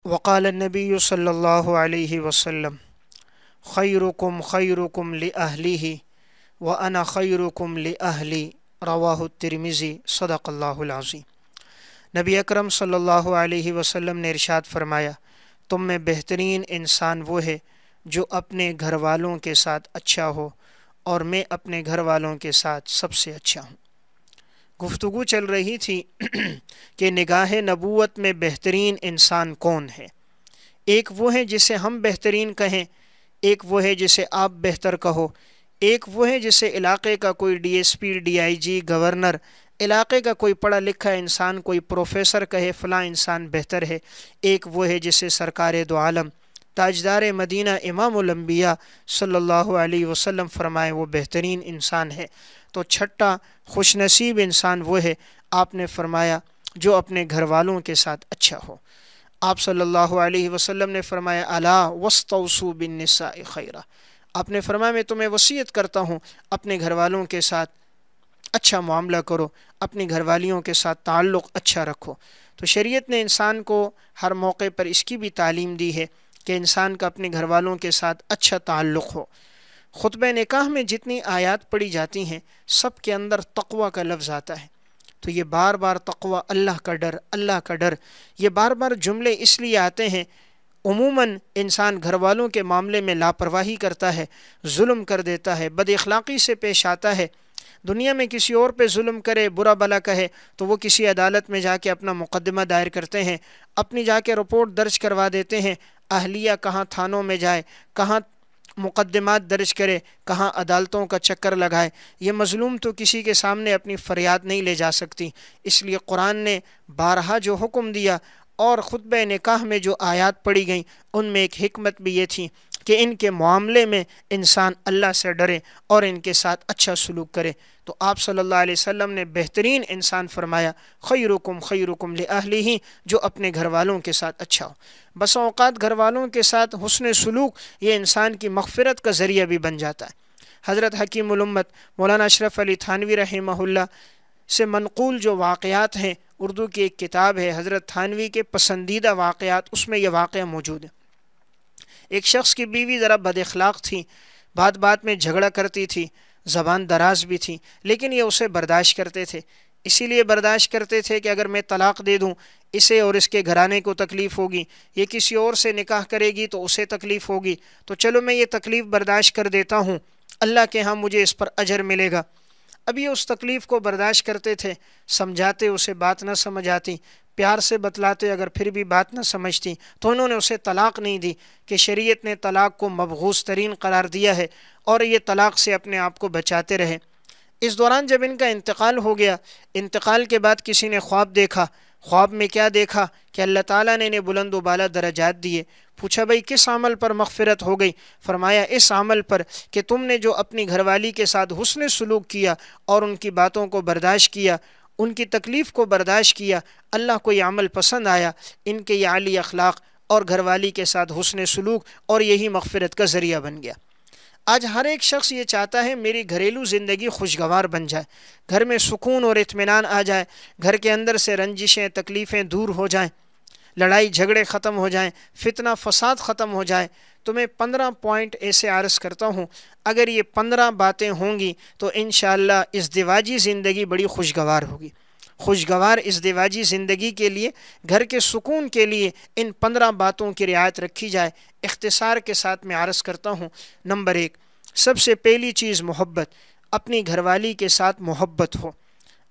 وقال النبی صلی اللہ علیہ وسلم خیرکم خیرکم لأہلہ وأنا خیرکم لأہلی رواہ الترمذی صدق اللہ العظیم۔ نبی اکرم صلی اللہ علیہ وسلم نے ارشاد فرمایا، تم میں بہترین انسان وہ ہے جو اپنے گھر والوں کے ساتھ اچھا ہو، اور میں اپنے گھر والوں کے ساتھ سب سے اچھا ہوں۔ گفتگو چل رہی تھی کہ نگاہ نبوت میں بہترین انسان کون ہے۔ ایک وہ ہے جسے ہم بہترین کہیں، ایک وہ ہے جسے آپ بہتر کہو، ایک وہ ہے جسے علاقے کا کوئی D S P, D I G, governor, علاقے کا کوئی پڑھا لکھا انسان، کوئی پروفیسر کہے فلاں انسان بہتر ہے، ایک وہ ہے جسے سرکار دو عالم تاجدار مدینہ امام الانبیاء صلی اللہ علیہ وسلم فرمائے وہ بہترین انسان ہے۔ تو چھٹا خوش نصیب انسان وہ ہے، آپ نے فرمایا جو اپنے گھر والوں کے ساتھ اچھا ہو۔ آپ صلی اللہ علیہ وسلم نے فرمایا الا واستوصوا بالنساء خیرا، آپ نے فرمایا میں تمہیں وصیت کرتا ہوں اپنے گھر والوں کے ساتھ اچھا معاملہ کرو، اپنی گھر والیوں کے ساتھ تعلق اچھا رکھو۔ تو شریعت نے انسان کو ہر موقع پر اس کی بھی تعلیم دی ہے کہ انسان کا اپنے گھر والوں کے ساتھ اچھا تعلق ہو۔ خطبہ نکاح میں جتنی آیات پڑھی جاتی ہیں سب کے اندر تقوی کا لفظ آتا ہے، تو یہ بار بار تقوی، اللہ کا ڈر، اللہ کا ڈر، یہ بار بار جملے اس لیے آتے ہیں۔ عموماً انسان گھر والوں کے معاملے میں لاپرواہی کرتا ہے، ظلم کر دیتا ہے، بد اخلاقی سے پیش آتا ہے۔ دنیا میں کسی اور پہ ظلم کرے، برا بھلا کہے تو وہ کسی عدالت میں جا کے اپنا مقدمہ دائر کرتے ہیں، اپنی جا کے رپورٹ درج کروا دیتے ہیں۔ اہلیہ کہاں تھانوں میں جائے، کہاں مقدمات درج کرے، کہاں عدالتوں کا چکر لگائے، یہ مظلوم تو کسی کے سامنے اپنی فریاد نہیں لے جا سکتی۔ اس لیے قرآن نے بارہا جو حکم دیا اور خطبہ نکاح میں جو آیات پڑھی گئیں ان میں ایک حکمت بھی یہ تھی کہ ان کے معاملے میں انسان اللہ سے ڈرے اور ان کے ساتھ اچھا سلوک کرے۔ تو آپ صلی اللہ علیہ وسلم نے بہترین انسان فرمایا خیرکم خیرکم لأہلہ، جو اپنے گھر والوں کے ساتھ اچھا ہو۔ بس اوقات گھر والوں کے ساتھ حسن سلوک یہ انسان کی مغفرت کا ذریعہ بھی بن جاتا ہے۔ حضرت حکیم الامت مولانا اشرف علی تھانوی رحمہ اللہ سے منقول جو واقعات ہیں، اردو کی ایک کتاب ہے حضرت تھانوی کے پسندیدہ واقعات، اس میں یہ واقعہ موجود ہے۔ ایک شخص کی بیوی ذرا بد اخلاق تھی، بات بات میں جھگڑا کرتی تھی، زبان دراز بھی تھی، لیکن یہ اسے برداشت کرتے تھے۔ اسی لیے برداشت کرتے تھے کہ اگر میں طلاق دے دوں اسے اور اس کے گھرانے کو تکلیف ہوگی، یہ کسی اور سے نکاح کرے گی تو اسے تکلیف ہوگی، تو چلو میں یہ تکلیف برداشت کر دیتا ہوں، اللہ کے ہاں مجھے اس پر اجر ملے گا۔ اب یہ اس تکلیف کو برداشت کرتے تھے، سمجھاتے اسے بات نہ سمجھ آتی، پیار سے بتلاتے اگر پھر بھی بات نہ سمجھتی تو انہوں نے اسے طلاق نہیں دی کہ شریعت نے طلاق کو مبغوض ترین قرار دیا ہے، اور یہ طلاق سے اپنے آپ کو بچاتے رہے۔ اس دوران جب ان کا انتقال ہو گیا، انتقال کے بعد کسی نے خواب دیکھا۔ خواب میں کیا دیکھا کہ اللہ تعالیٰ نے انہیں بلند و بالا درجات دیے۔ پوچھا بھائی کس عمل پر مغفرت ہو گئی؟ فرمایا اس عمل پر کہ تم نے جو اپنی گھر والی کے ساتھ حسن سلوک کیا اور ان کی باتوں کو برداشت کیا، ان کی تکلیف کو برداشت کیا، اللہ کو یہ عمل پسند آیا، ان کے یہ عالی اخلاق اور گھر والی کے ساتھ حسن سلوک، اور یہی مغفرت کا ذریعہ بن گیا۔ آج ہر ایک شخص یہ چاہتا ہے میری گھریلو زندگی خوشگوار بن جائے، گھر میں سکون اور اطمینان آ جائے، گھر کے اندر سے رنجشیں تکلیفیں دور ہو جائیں، لڑائی جھگڑے ختم ہو جائیں، فتنہ فساد ختم ہو جائے۔ تو میں 15 پوائنٹ ایسے عرض کرتا ہوں، اگر یہ 15 باتیں ہوں گی تو انشاءاللہ ازدواجی زندگی بڑی خوشگوار ہوگی۔ خوشگوار ازدواجی زندگی کے لیے، گھر کے سکون کے لیے ان 15 باتوں کی رعایت رکھی جائے۔ اختصار کے ساتھ میں عرض کرتا ہوں۔ نمبر 1، سب سے پہلی چیز محبت، اپنی گھر والی کے ساتھ محبت ہو۔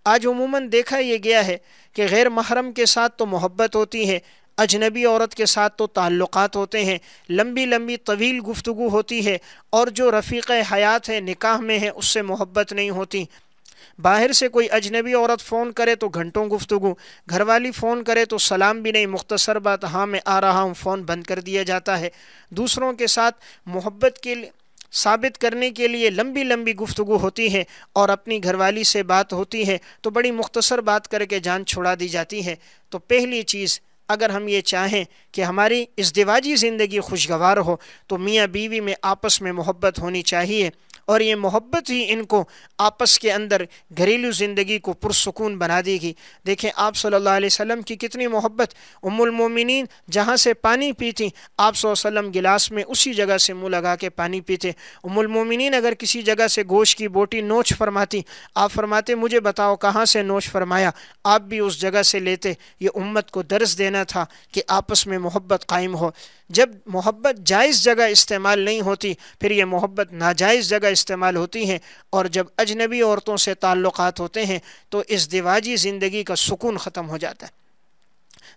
آج عموماً دیکھا یہ گیا ہے کہ غیر محرم کے ساتھ تو محبت ہوتی ہے، اجنبی عورت کے ساتھ تو تعلقات ہوتے ہیں، لمبی لمبی طویل گفتگو ہوتی ہے، اور جو رفیق حیات ہے نکاح میں ہے اس سے محبت نہیں ہوتی۔ باہر سے کوئی اجنبی عورت فون کرے تو گھنٹوں گفتگو، گھر والی فون کرے تو سلام بھی نہیں، مختصر بات ہاں میں آ رہا ہوں، فون بند کر دیا جاتا ہے۔ دوسروں کے ساتھ محبت کے ثابت کرنے کے لیے لمبی لمبی گفتگو ہوتی ہے، اور اپنی گھر والی سے بات ہوتی ہے تو بڑی مختصر بات کر کے جان چھڑا دی جاتی ہے۔ تو پہلی چیز، اگر ہم یہ چاہیں کہ ہماری ازدواجی زندگی خوشگوار ہو تو میاں بیوی میں آپس میں محبت ہونی چاہیے۔ اور یہ محبت ہی ان کو آپس کے اندر گھریلو زندگی کو پرسکون بنا دے گی۔ دیکھیں آپ صلی اللہ علیہ وسلم کی کتنی محبت، ام المومنین جہاں سے پانی پیتی آپ صلی اللہ علیہ وسلم گلاس میں اسی جگہ سے منہ لگا کے پانی پیتے۔ ام المومنین اگر کسی جگہ سے گوشت کی بوٹی نوچ فرماتی، آپ فرماتے مجھے بتاؤ کہاں سے نوچ فرمایا، آپ بھی اس جگہ سے لیتے۔ یہ امت کو درس دینا تھا کہ آپس میں محبت قائم ہو۔ جب محبت جائز جگہ استعمال نہیں ہوتی، پھر یہ محبت ناجائز جگہ استعمال ہوتی ہے، اور جب اجنبی عورتوں سے تعلقات ہوتے ہیں تو ازدواجی زندگی کا سکون ختم ہو جاتا ہے۔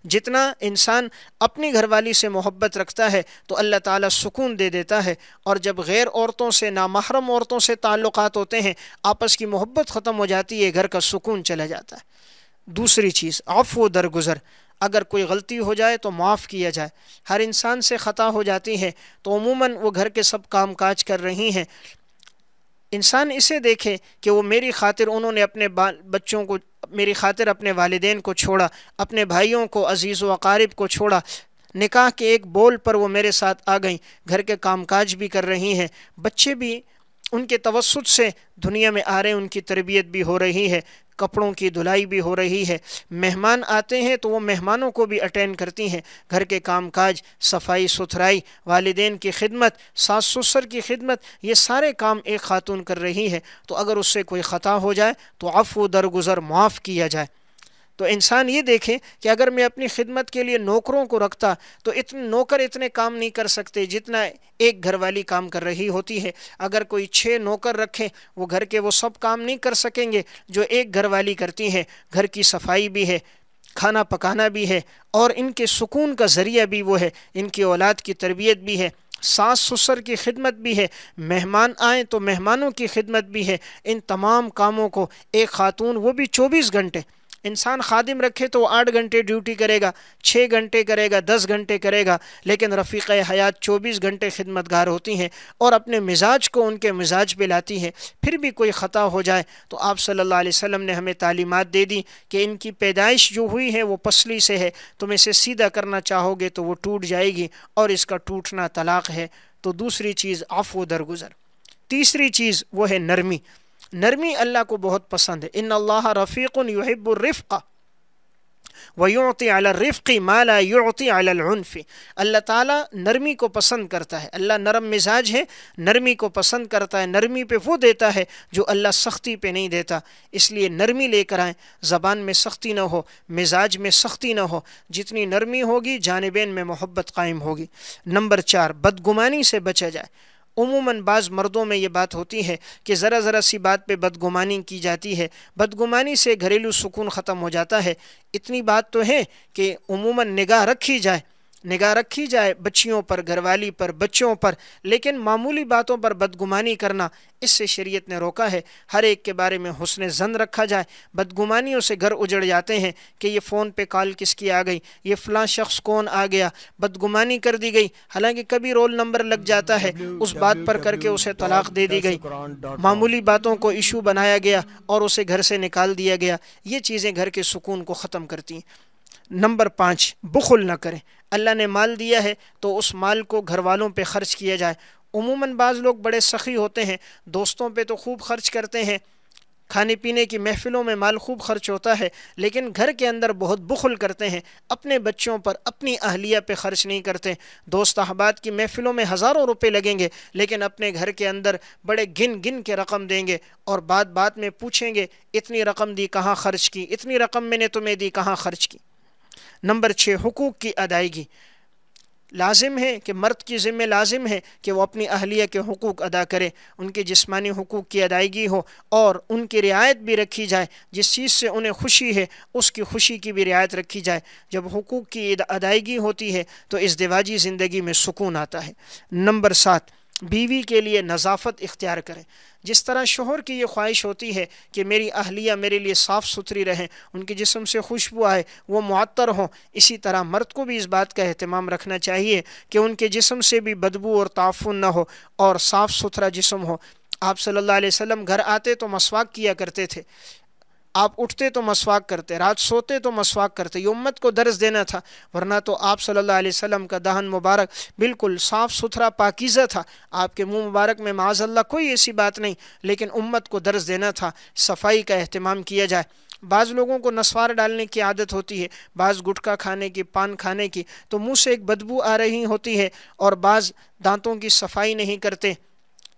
جتنا انسان اپنی گھر والی سے محبت رکھتا ہے تو اللہ تعالیٰ سکون دے دیتا ہے، اور جب غیر عورتوں سے، نامحرم عورتوں سے تعلقات ہوتے ہیں، آپس کی محبت ختم ہو جاتی ہے، گھر کا سکون چلا جاتا ہے۔ دوسری چیز عفو درگزر، اگر کوئی غلطی ہو جائے تو معاف کیا جائے۔ ہر انسان سے خطا ہو جاتی ہے تو عموماً وہ گھر کے سب کام کاج کر رہی ہیں، انسان اسے دیکھے کہ وہ میری خاطر انہوں نے اپنے بچوں کو، میری خاطر اپنے والدین کو چھوڑا، اپنے بھائیوں کو، عزیز و اقارب کو چھوڑا، نکاح کے ایک بول پر وہ میرے ساتھ آ گئیں، گھر کے کام کاج بھی کر رہی ہیں، بچے بھی ان کے توسط سے دنیا میں آ رہے ہیں، ان کی تربیت بھی ہو رہی ہے، کپڑوں کی دھلائی بھی ہو رہی ہے، مہمان آتے ہیں تو وہ مہمانوں کو بھی اٹینڈ کرتی ہیں، گھر کے کام کاج، صفائی ستھرائی، والدین کی خدمت، ساس سسر کی خدمت، یہ سارے کام ایک خاتون کر رہی ہے۔ تو اگر اس سے کوئی خطا ہو جائے تو عفو درگزر، معاف کیا جائے۔ تو انسان یہ دیکھے کہ اگر میں اپنی خدمت کے لیے نوکروں کو رکھتا تو نوکر اتنے کام نہیں کر سکتے جتنا ایک گھر والی کام کر رہی ہوتی ہے۔ اگر کوئی 6 نوکر رکھے، وہ گھر کے وہ سب کام نہیں کر سکیں گے جو ایک گھر والی کرتی ہے۔ گھر کی صفائی بھی ہے، کھانا پکانا بھی ہے، اور ان کے سکون کا ذریعہ بھی وہ ہے، ان کی اولاد کی تربیت بھی ہے، ساس سسر کی خدمت بھی ہے، مہمان آئیں تو مہمانوں کی خدمت بھی ہے۔ ان تمام کاموں کو ایک خاتون، وہ بھی 24 گھنٹے، انسان خادم رکھے تو 8 گھنٹے ڈیوٹی کرے گا، 6 گھنٹے کرے گا، 10 گھنٹے کرے گا، لیکن رفیقہ حیات 24 گھنٹے خدمت گار ہوتی ہیں اور اپنے مزاج کو ان کے مزاج پہ لاتی ہیں۔ پھر بھی کوئی خطا ہو جائے تو آپ صلی اللہ علیہ وسلم نے ہمیں تعلیمات دے دی کہ ان کی پیدائش جو ہوئی ہے وہ پسلی سے ہے، تم اسے سیدھا کرنا چاہو گے تو وہ ٹوٹ جائے گی، اور اس کا ٹوٹنا طلاق ہے۔ تو دوسری چیز عفو درگزر۔ تیسری چیز وہ ہے نرمی۔ نرمی اللہ کو بہت پسند ہے۔ ان اللہ رفیق یحب الرفق ویعطی علی الرفق ما لا یعطی علی العنف۔ اللہ تعالیٰ نرمی کو پسند کرتا ہے، اللہ نرم مزاج ہے، نرمی کو پسند کرتا ہے، نرمی پہ وہ دیتا ہے جو اللہ سختی پہ نہیں دیتا۔ اس لیے نرمی لے کر آئیں، زبان میں سختی نہ ہو، مزاج میں سختی نہ ہو، جتنی نرمی ہوگی جانبین میں محبت قائم ہوگی۔ نمبر 4، بدگمانی سے بچا جائے۔ عموماً بعض مردوں میں یہ بات ہوتی ہے کہ ذرا سی بات پہ بدگمانی کی جاتی ہے، بدگمانی سے گھریلو سکون ختم ہو جاتا ہے۔ اتنی بات تو ہے کہ عموماً نگاہ رکھی جائے بچیوں پر، گھر والی پر، بچوں پر، لیکن معمولی باتوں پر بدگمانی کرنا، اس سے شریعت نے روکا ہے۔ ہر ایک کے بارے میں حسن ظن رکھا جائے۔ بدگمانیوں سے گھر اجڑ جاتے ہیں کہ یہ فون پہ کال کس کی آ گئی، یہ فلاں شخص کون آ گیا، بدگمانی کر دی گئی، حالانکہ کبھی رول نمبر لگ جاتا ہے، اس بات پر کر کے اسے طلاق دے دی گئی، معمولی باتوں کو ایشو بنایا گیا اور اسے گھر سے نکال دیا گیا۔ یہ چیزیں گھر کے سکون کو ختم کرتی ہیں۔ نمبر 5، بخل نہ کریں۔ اللہ نے مال دیا ہے تو اس مال کو گھر والوں پہ خرچ کیا جائے۔ عموماً بعض لوگ بڑے سخی ہوتے ہیں، دوستوں پہ تو خوب خرچ کرتے ہیں، کھانے پینے کی محفلوں میں مال خوب خرچ ہوتا ہے، لیکن گھر کے اندر بہت بخل کرتے ہیں، اپنے بچوں پر، اپنی اہلیہ پہ خرچ نہیں کرتے۔ دوست احباب کی محفلوں میں ہزاروں روپے لگیں گے، لیکن اپنے گھر کے اندر بڑے گن کے رقم دیں گے، اور بات میں پوچھیں گے اتنی رقم دی کہاں خرچ کی، اتنی رقم میں نے تمہیں دی کہاں خرچ کی۔ نمبر 6، حقوق کی ادائیگی۔ لازم ہے کہ مرد کی ذمہ لازم ہے کہ وہ اپنی اہلیہ کے حقوق ادا کرے، ان کے جسمانی حقوق کی ادائیگی ہو اور ان کی رعایت بھی رکھی جائے، جس چیز سے انہیں خوشی ہے اس کی خوشی کی بھی رعایت رکھی جائے۔ جب حقوق کی ادائیگی ہوتی ہے تو ازدواجی زندگی میں سکون آتا ہے۔ نمبر 7، بیوی کے لیے نظافت اختیار کریں۔ جس طرح شوہر کی یہ خواہش ہوتی ہے کہ میری اہلیہ میرے لیے صاف ستھری رہیں، ان کے جسم سے خوشبو آئے، وہ معطر ہوں، اسی طرح مرد کو بھی اس بات کا اہتمام رکھنا چاہیے کہ ان کے جسم سے بھی بدبو اور تعفن نہ ہو اور صاف ستھرا جسم ہو۔ آپ صلی اللہ علیہ وسلم گھر آتے تو مسواک کیا کرتے تھے، آپ اٹھتے تو مسواک کرتے، رات سوتے تو مسواک کرتے، یہ امت کو درس دینا تھا، ورنہ تو آپ صلی اللہ علیہ وسلم کا دہن مبارک بالکل صاف ستھرا پاکیزہ تھا، آپ کے منہ مبارک میں معاذ اللہ کوئی ایسی بات نہیں، لیکن امت کو درس دینا تھا، صفائی کا اہتمام کیا جائے۔ بعض لوگوں کو نسوار ڈالنے کی عادت ہوتی ہے، بعض گٹکا کھانے کی، پان کھانے کی، تو منہ سے ایک بدبو آ رہی ہوتی ہے، اور بعض دانتوں کی صفائی نہیں کرتے،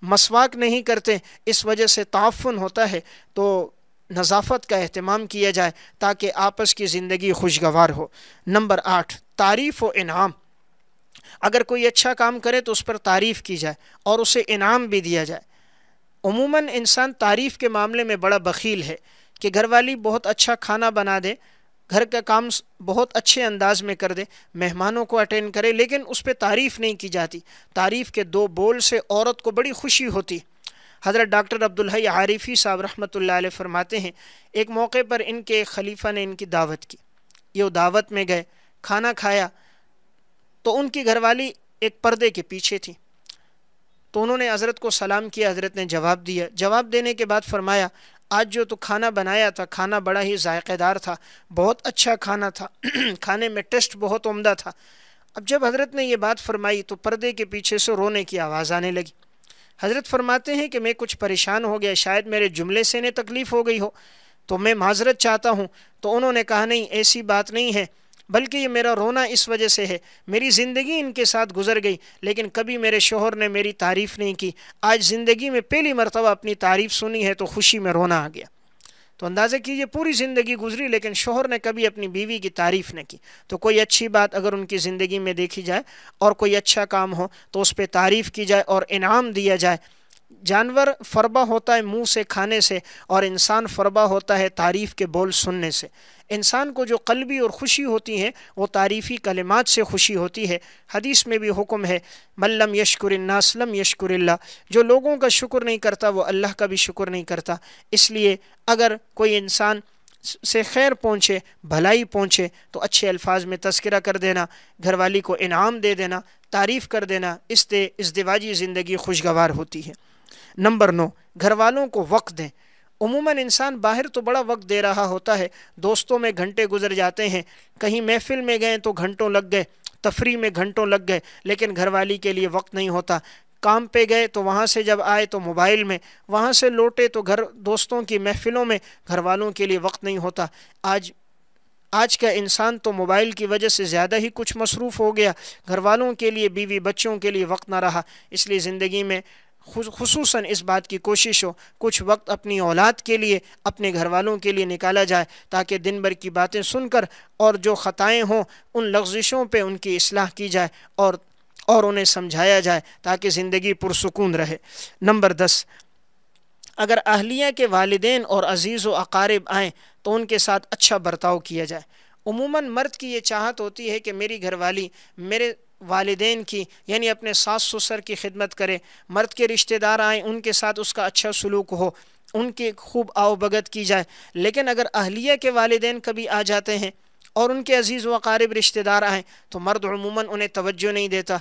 مسواک نہیں کرتے، اس وجہ سے تعفن ہوتا ہے۔ تو نظافت کا اہتمام کیا جائے تاکہ آپس کی زندگی خوشگوار ہو۔ نمبر 8، تعریف و انعام۔ اگر کوئی اچھا کام کرے تو اس پر تعریف کی جائے اور اسے انعام بھی دیا جائے۔ عموماً انسان تعریف کے معاملے میں بڑا بخیل ہے کہ گھر والی بہت اچھا کھانا بنا دے، گھر کا کام بہت اچھے انداز میں کر دے، مہمانوں کو اٹینڈ کرے، لیکن اس پہ تعریف نہیں کی جاتی۔ تعریف کے 2 بول سے عورت کو بڑی خوشی ہوتی۔ حضرت ڈاکٹر عبدالحی عارفی صاحب رحمۃ اللہ علیہ فرماتے ہیں، ایک موقع پر ان کے خلیفہ نے ان کی دعوت کی، یہ دعوت میں گئے، کھانا کھایا، تو ان کی گھر والی ایک پردے کے پیچھے تھی، تو انہوں نے حضرت کو سلام کیا، حضرت نے جواب دیا، جواب دینے کے بعد فرمایا، آج جو تو کھانا بنایا تھا، کھانا بڑا ہی ذائقہ دار تھا، بہت اچھا کھانا تھا، کھانے میں ٹیسٹ بہت عمدہ تھا۔ اب جب حضرت نے یہ بات فرمائی تو پردے کے پیچھے سے رونے کی آواز آنے لگی۔ حضرت فرماتے ہیں کہ میں کچھ پریشان ہو گیا، شاید میرے جملے سے انہیں تکلیف ہو گئی ہو، تو میں معذرت چاہتا ہوں۔ تو انہوں نے کہا، نہیں، ایسی بات نہیں ہے، بلکہ یہ میرا رونا اس وجہ سے ہے، میری زندگی ان کے ساتھ گزر گئی، لیکن کبھی میرے شوہر نے میری تعریف نہیں کی، آج زندگی میں پہلی مرتبہ اپنی تعریف سنی ہے تو خوشی میں رونا آ گیا۔ تو اندازہ کیجئے پوری زندگی گزری لیکن شوہر نے کبھی اپنی بیوی کی تعریف نہ کی۔ تو کوئی اچھی بات اگر ان کی زندگی میں دیکھی جائے اور کوئی اچھا کام ہو تو اس پہ تعریف کی جائے اور انعام دیا جائے۔ جانور فربہ ہوتا ہے منہ سے کھانے سے، اور انسان فربہ ہوتا ہے تعریف کے بول سننے سے۔ انسان کو جو قلبی اور خوشی ہوتی ہے وہ تعریفی کلمات سے خوشی ہوتی ہے۔ حدیث میں بھی حکم ہے، من لم یشکر الناس لم یشکر اللہ، جو لوگوں کا شکر نہیں کرتا وہ اللہ کا بھی شکر نہیں کرتا۔ اس لیے اگر کوئی انسان سے خیر پہنچے، بھلائی پہنچے، تو اچھے الفاظ میں تذکرہ کر دینا، گھر والی کو انعام دے دینا، تعریف کر دینا، اس سے ازدواجی زندگی خوشگوار ہوتی ہے۔ نمبر 9، گھر والوں کو وقت دیں۔ عموماً انسان باہر تو بڑا وقت دے رہا ہوتا ہے، دوستوں میں گھنٹے گزر جاتے ہیں، کہیں محفل میں گئے تو گھنٹوں لگ گئے، تفریح میں گھنٹوں لگ گئے، لیکن گھر والی کے لیے وقت نہیں ہوتا۔ کام پہ گئے تو وہاں سے جب آئے تو موبائل میں، وہاں سے لوٹے تو گھر دوستوں کی محفلوں میں، گھر والوں کے لیے وقت نہیں ہوتا۔ آج کا انسان تو موبائل کی وجہ سے زیادہ ہی کچھ مصروف ہو گیا، گھر والوں کے لیے، بیوی بچوں کے لیے وقت نہ رہا۔ اس لیے زندگی میں خصوصاً اس بات کی کوشش ہو کچھ وقت اپنی اولاد کے لیے، اپنے گھر والوں کے لیے نکالا جائے، تاکہ دن بھر کی باتیں سن کر اور جو خطائیں ہوں ان لغزشوں پہ ان کی اصلاح کی جائے اور انہیں سمجھایا جائے تاکہ زندگی پرسکون رہے۔ نمبر 10، اگر اہلیہ کے والدین اور عزیز و اقارب آئیں تو ان کے ساتھ اچھا برتاؤ کیا جائے۔ عموماً مرد کی یہ چاہت ہوتی ہے کہ میری گھر والی میرے والدین کی، یعنی اپنے ساس سسر کی خدمت کرے، مرد کے رشتہ دار آئیں ان کے ساتھ اس کا اچھا سلوک ہو، ان کی خوب آؤ بھگت کی جائے۔ لیکن اگر اہلیہ کے والدین کبھی آ جاتے ہیں اور ان کے عزیز و اقارب رشتہ دار آئیں تو مرد عموماً انہیں توجہ نہیں دیتا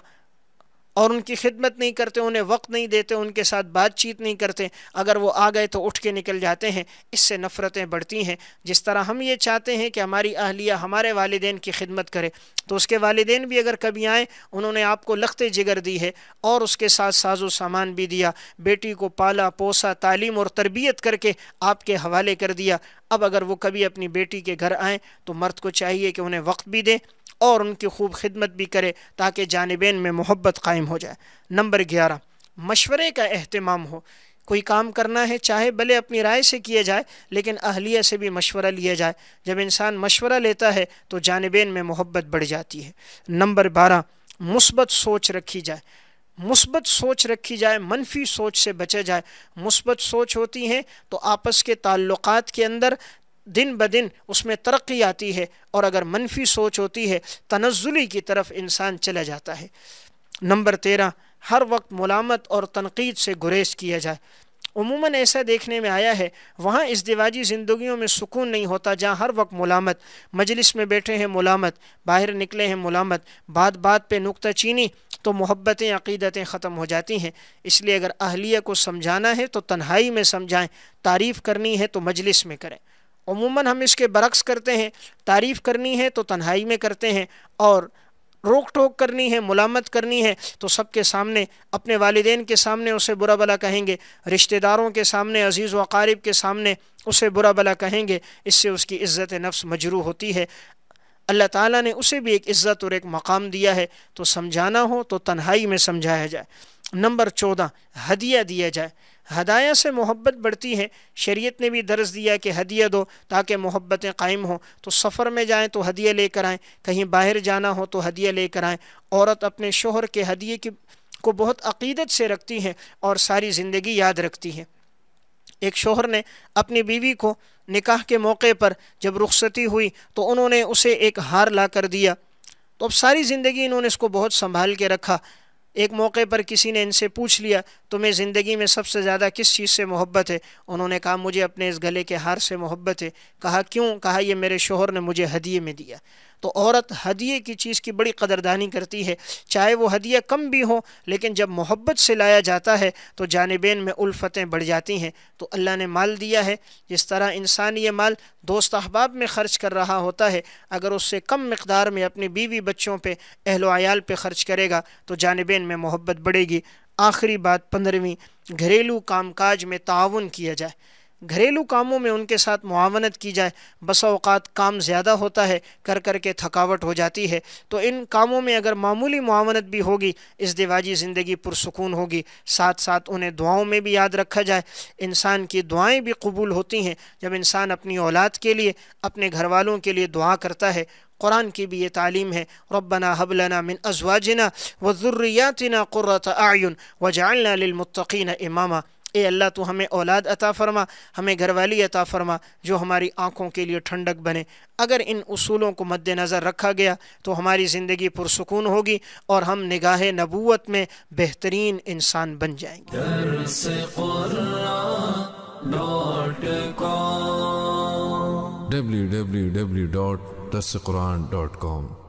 اور ان کی خدمت نہیں کرتے، انہیں وقت نہیں دیتے، ان کے ساتھ بات چیت نہیں کرتے، اگر وہ آ گئے تو اٹھ کے نکل جاتے ہیں۔ اس سے نفرتیں بڑھتی ہیں۔ جس طرح ہم یہ چاہتے ہیں کہ ہماری اہلیہ ہمارے والدین کی خدمت کرے، تو اس کے والدین بھی اگر کبھی آئیں، انہوں نے آپ کو لخت جگر دی ہے اور اس کے ساتھ ساز و سامان بھی دیا، بیٹی کو پالا پوسا، تعلیم اور تربیت کر کے آپ کے حوالے کر دیا، اب اگر وہ کبھی اپنی بیٹی کے گھر آئیں تو مرد کو چاہیے کہ انہیں وقت بھی دے اور ان کی خوب خدمت بھی کرے تاکہ جانبین میں محبت قائم ہو جائے۔ نمبر 11، مشورے کا اہتمام ہو۔ کوئی کام کرنا ہے چاہے بھلے اپنی رائے سے کیا جائے، لیکن اہلیہ سے بھی مشورہ لیا جائے۔ جب انسان مشورہ لیتا ہے تو جانبین میں محبت بڑھ جاتی ہے۔ نمبر 12، مثبت سوچ رکھی جائے۔ مثبت سوچ رکھی جائے، منفی سوچ سے بچا جائے۔ مثبت سوچ ہوتی ہے تو آپس کے تعلقات کے اندر دن بدن اس میں ترقی آتی ہے، اور اگر منفی سوچ ہوتی ہے تنزلی کی طرف انسان چلا جاتا ہے۔ نمبر 13، ہر وقت ملامت اور تنقید سے گریز کیا جائے۔ عموماً ایسا دیکھنے میں آیا ہے وہاں ازدواجی زندگیوں میں سکون نہیں ہوتا جہاں ہر وقت ملامت، مجلس میں بیٹھے ہیں ملامت، باہر نکلے ہیں ملامت، بات بات پہ نکتہ چینی، تو محبتیں عقیدتیں ختم ہو جاتی ہیں۔ اس لیے اگر اہلیہ کو سمجھانا ہے تو تنہائی میں سمجھائیں، تعریف کرنی ہے تو مجلس میں کریں۔ عموماً ہم اس کے برعکس کرتے ہیں، تعریف کرنی ہے تو تنہائی میں کرتے ہیں، اور روک ٹوک کرنی ہے، ملامت کرنی ہے تو سب کے سامنے، اپنے والدین کے سامنے اسے برا بھلا کہیں گے، رشتہ داروں کے سامنے، عزیز و اقارب کے سامنے اسے برا بھلا کہیں گے، اس سے اس کی عزت نفس مجروح ہوتی ہے۔ اللہ تعالیٰ نے اسے بھی ایک عزت اور ایک مقام دیا ہے، تو سمجھانا ہو تو تنہائی میں سمجھایا جائے۔ نمبر 14، ہدیہ دیا جائے۔ ہدایہ سے محبت بڑھتی ہے، شریعت نے بھی درس دیا کہ ہدیہ دو تاکہ محبتیں قائم ہوں۔ تو سفر میں جائیں تو ہدیہ لے کر آئیں، کہیں باہر جانا ہو تو ہدیہ لے کر آئیں۔ عورت اپنے شوہر کے ہدیے کو بہت عقیدت سے رکھتی ہے اور ساری زندگی یاد رکھتی ہے۔ ایک شوہر نے اپنی بیوی کو نکاح کے موقع پر جب رخصتی ہوئی تو انہوں نے اسے ایک ہار لا کر دیا، تو اب ساری زندگی انہوں نے اس کو بہت سنبھال کے رکھا۔ ایک موقع پر کسی نے ان سے پوچھ لیا، تمہیں زندگی میں سب سے زیادہ کس چیز سے محبت ہے؟ انہوں نے کہا مجھے اپنے اس گلے کے ہار سے محبت ہے۔ کہا کیوں؟ کہا یہ میرے شوہر نے مجھے ہدیے میں دیا۔ تو عورت ہدیے کی چیز کی بڑی قدردانی کرتی ہے، چاہے وہ ہدیہ کم بھی ہو، لیکن جب محبت سے لایا جاتا ہے تو جانبین میں الفتیں بڑھ جاتی ہیں۔ تو اللہ نے مال دیا ہے، جس طرح انسان یہ مال دوست احباب میں خرچ کر رہا ہوتا ہے، اگر اس سے کم مقدار میں اپنی بیوی بچوں پہ، اہل و عیال پہ خرچ کرے گا تو جانبین میں محبت بڑھے گی۔ آخری بات 15ویں، گھریلو کام کاج میں تعاون کیا جائے۔ گھریلو کاموں میں ان کے ساتھ معاونت کی جائے۔ بسا اوقات کام زیادہ ہوتا ہے، کر کر کے تھکاوٹ ہو جاتی ہے، تو ان کاموں میں اگر معمولی معاونت بھی ہوگی، ازدواجی زندگی پرسکون ہوگی۔ ساتھ ساتھ انہیں دعاؤں میں بھی یاد رکھا جائے۔ انسان کی دعائیں بھی قبول ہوتی ہیں جب انسان اپنی اولاد کے لیے، اپنے گھر والوں کے لیے دعا کرتا ہے۔ قرآن کی بھی یہ تعلیم ہے، ربنا هب لنا من ازواجنا وذریاتنا قرۃ اعین وجعلنا للمتقین اماما۔ اے اللہ تو ہمیں اولاد عطا فرما، ہمیں گھر والی عطا فرما جو ہماری آنکھوں کے لیے ٹھنڈک بنے۔ اگر ان اصولوں کو مد نظر رکھا گیا تو ہماری زندگی پرسکون ہوگی اور ہم نگاہ نبوت میں بہترین انسان بن جائیں گے۔ www.darsequran.com